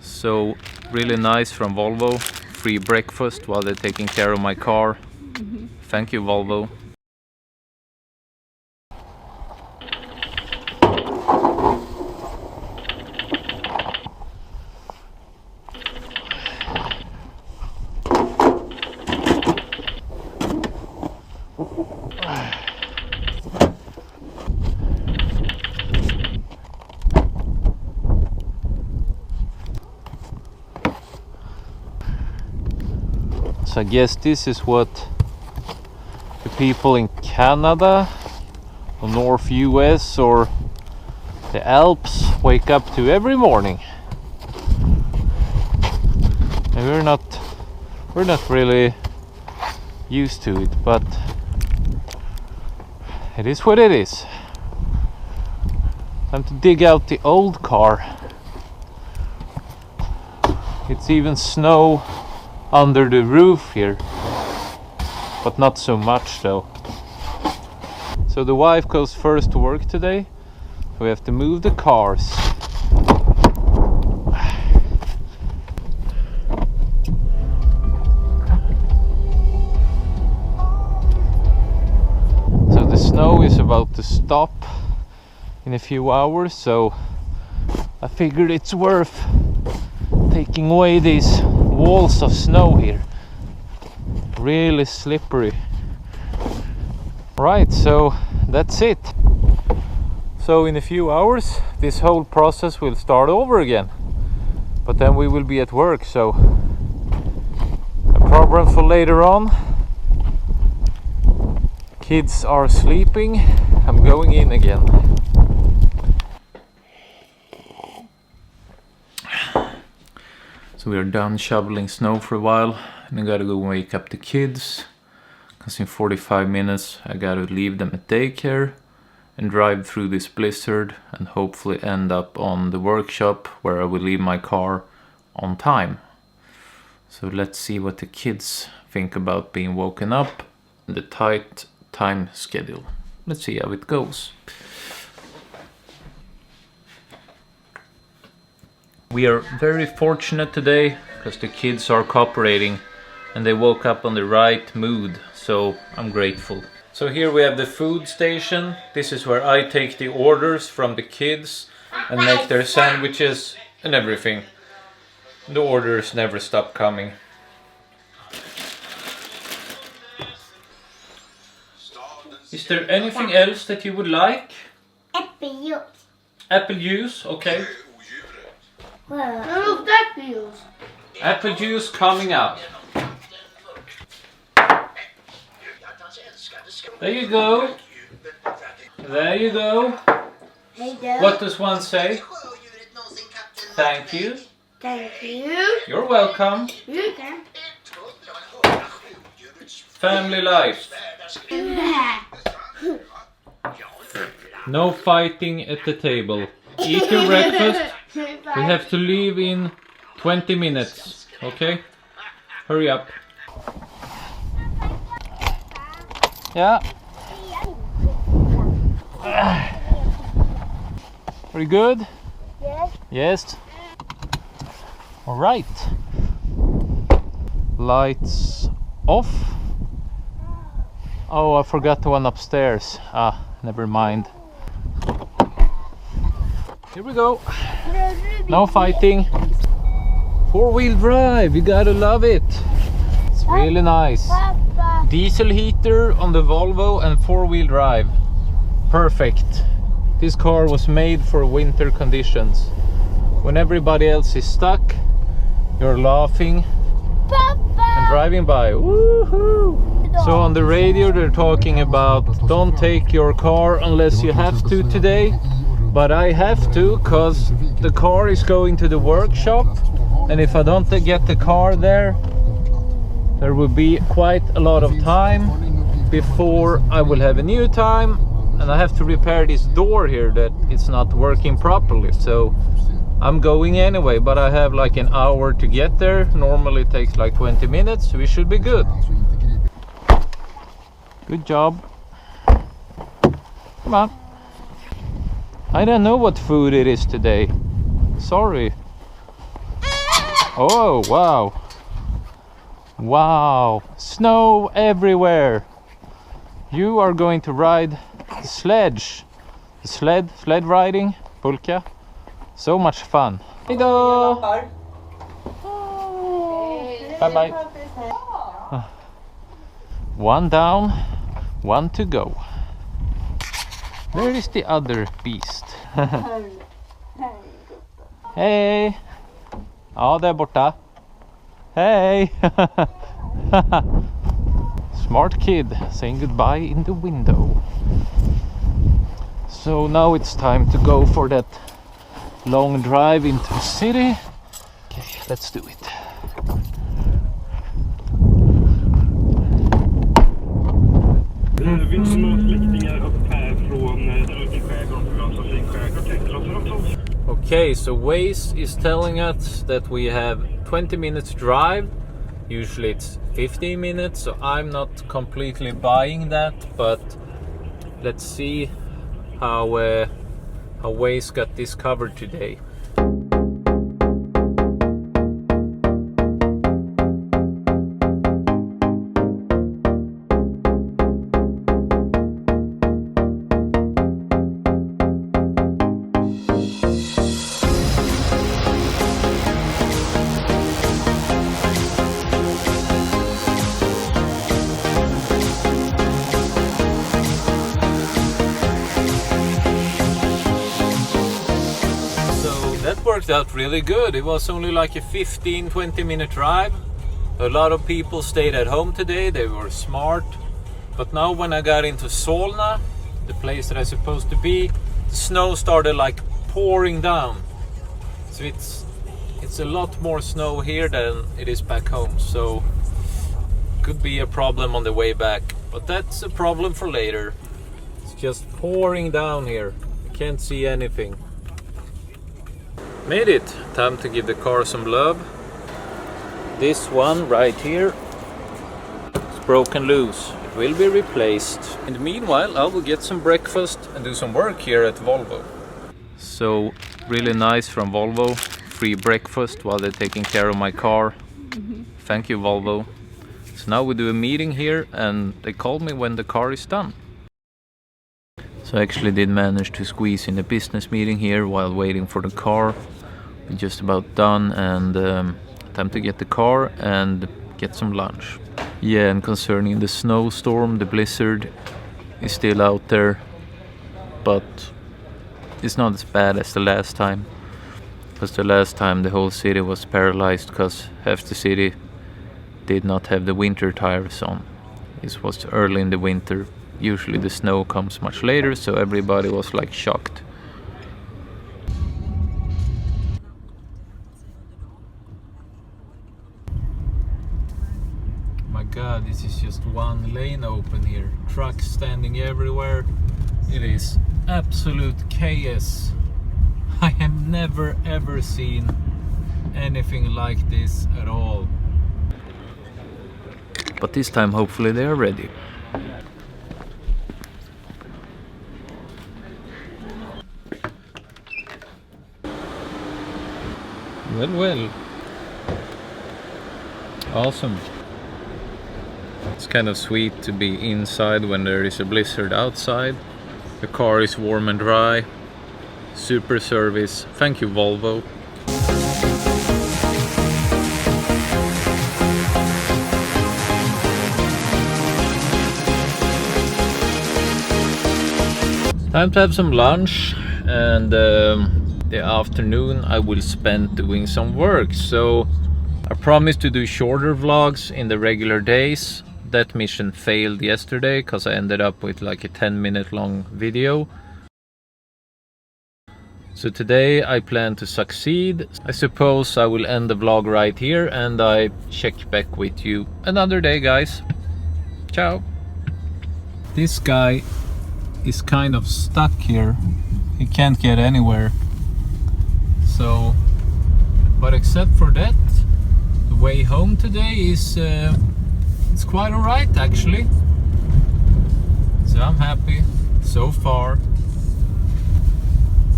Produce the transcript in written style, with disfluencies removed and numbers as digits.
So really nice from Volvo. Free breakfast while they're taking care of my car. Thank you, Volvo. So I guess this is what the people in Canada or North US or the Alps wake up to every morning. And we're not really used to it, but it is what it is. Time to dig out the old car. It's even snow under the roof here, but not so much though. So the wife goes first to work today. We have to move the cars. So the snow is about to stop in a few hours, so I figured it's worth taking away these walls of snow here. Really slippery. Right, so that's it. So in a few hours this whole process will start over again, but then we will be at work, so a problem for later on. Kids are sleeping. I'm going in again. So we are done shoveling snow for a while, and I gotta go wake up the kids, because in 45 minutes I gotta leave them at daycare and drive through this blizzard and hopefully end up on the workshop where I will leave my car on time. So let's see what the kids think about being woken up and the tight time schedule. Let's see how it goes. We are very fortunate today because the kids are cooperating and they woke up on the right mood, so I'm grateful. So here we have the food station. This is where I take the orders from the kids and make their sandwiches and everything. The orders never stop coming. Is there anything else that you would like? Apple juice. Apple juice, okay. Apple juice. Apple juice coming out. There you go. There you go. What does one say? Thank you. Thank you. You're welcome. You can. Family life. No fighting at the table. Eat your breakfast. We have to leave in 20 minutes. Okay? Hurry up. Yeah. Pretty good? Yes. Yes. All right. Lights off. Oh, I forgot the one upstairs. Ah, never mind. Here we go. No fighting. Four-wheel drive, you gotta love it. It's really nice. Diesel heater on the Volvo and four-wheel drive. Perfect. This car was made for winter conditions. When everybody else is stuck, you're laughing and driving by. Woohoo! So on the radio they're talking about don't take your car unless you have to today. But I have to, because the car is going to the workshop, and if I don't get the car there, there will be quite a lot of time before I will have a new time, and I have to repair this door here that it's not working properly. So I'm going anyway, but I have like an hour to get there. Normally it takes like 20 minutes, so we should be good. Good job. Come on. I don't know what food it is today. Sorry. Oh, wow. Wow, snow everywhere. You are going to ride the sledge. The sled riding, pulka. So much fun. Hejdå! Bye bye. One down, one to go. Where is the other beast? Hej! Ja, där borta. Hej! Smart kid saying goodbye in the window. So now it's time to go for that long drive into the city. Okay, let's do it. Okay, so Waze is telling us that we have 20 minutes drive. Usually it's 15 minutes, so I'm not completely buying that, but let's see how Waze got this covered today. That worked out really good. It was only like a 15-20 minute drive. A lot of people stayed at home today. They were smart. But now when I got into Solna, the place that I'm supposed to be, the snow started like pouring down. So it's a lot more snow here than it is back home. So could be a problem on the way back. But that's a problem for later. It's just pouring down here. I can't see anything. Made it! Time to give the car some love. This one right here is broken loose. It will be replaced. In the meanwhile, I will get some breakfast and do some work here at Volvo. So, really nice from Volvo. Free breakfast while they're taking care of my car. Thank you, Volvo. So now we do a meeting here and they call me when the car is done. So I actually did manage to squeeze in a business meeting here while waiting for the car. We're just about done and time to get the car and get some lunch. Yeah, and concerning the snowstorm, the blizzard is still out there, but it's not as bad as the last time. Because the last time the whole city was paralyzed because half the city did not have the winter tires on. It was early in the winter. Usually the snow comes much later, so everybody was like shocked. My god, this is just one lane open here. Trucks standing everywhere. It is absolute chaos. I have never ever seen anything like this at all. But this time hopefully they are ready. Well. Awesome. It's kind of sweet to be inside when there is a blizzard outside. The car is warm and dry. Super service. Thank you, Volvo. Time to have some lunch, and the afternoon I will spend doing some work. So I promised to do shorter vlogs in the regular days. That mission failed yesterday because I ended up with like a 10-minute long video. So today I plan to succeed. I suppose I will end the vlog right here and I check back with you another day, guys. Ciao. This guy is kind of stuck here. He can't get anywhere. So, but except for that, the way home today is it's quite alright actually. So I'm happy so far.